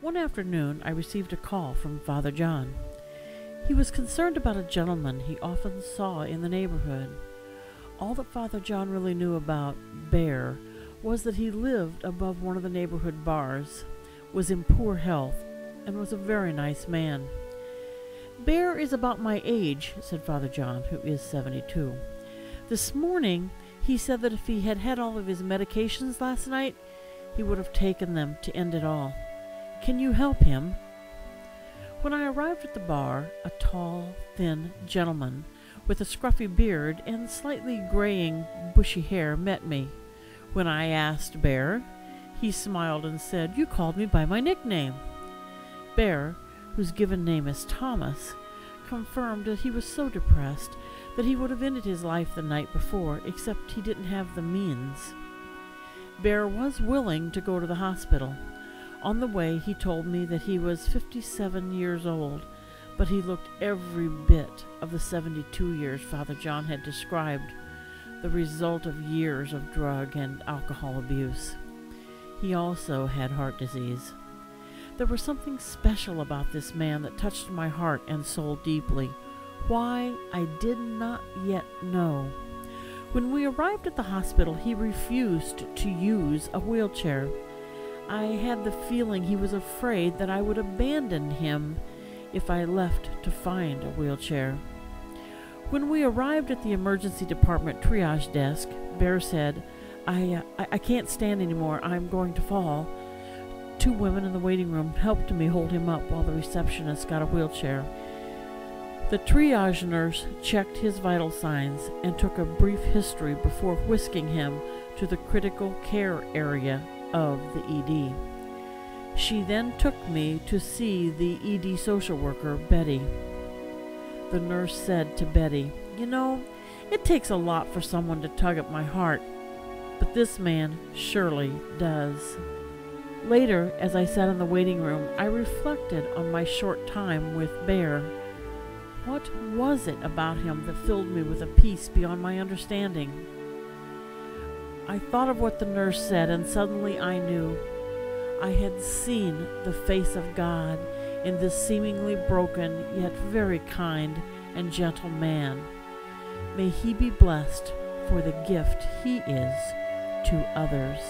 One afternoon I received a call from Father John. He was concerned about a gentleman he often saw in the neighborhood. All that Father John really knew about Bear was that he lived above one of the neighborhood bars, was in poor health, and was a very nice man. "Bear is about my age," said Father John, who is 72. "This morning he said that if he had had all of his medications last night, he would have taken them to end it all. Can you help him?" When I arrived at the bar, a tall, thin gentleman with a scruffy beard and slightly graying, bushy hair met me. When I asked Bear, he smiled and said, "You called me by my nickname." Bear, whose given name is Thomas, confirmed that he was so depressed that he would have ended his life the night before, except he didn't have the means. Bear was willing to go to the hospital. On the way, he told me that he was 57 years old, but he looked every bit of the 72 years Father John had described, the result of years of drug and alcohol abuse. He also had heart disease. There was something special about this man that touched my heart and soul deeply. Why, I did not yet know. When we arrived at the hospital, he refused to use a wheelchair. I had the feeling he was afraid that I would abandon him if I left to find a wheelchair. When we arrived at the emergency department triage desk, Bear said, I can't stand anymore. I'm going to fall." 2 women in the waiting room helped me hold him up while the receptionist got a wheelchair. The triage nurse checked his vital signs and took a brief history before whisking him to the critical care area of the ED. She then took me to see the ED social worker, Betty. The nurse said to Betty, "You know, it takes a lot for someone to tug at my heart, but this man surely does." Later, as I sat in the waiting room, I reflected on my short time with Bear. What was it about him that filled me with a peace beyond my understanding? I thought of what the nurse said, and suddenly I knew. I had seen the face of God in this seemingly broken, yet very kind and gentle man. May he be blessed for the gift he is to others.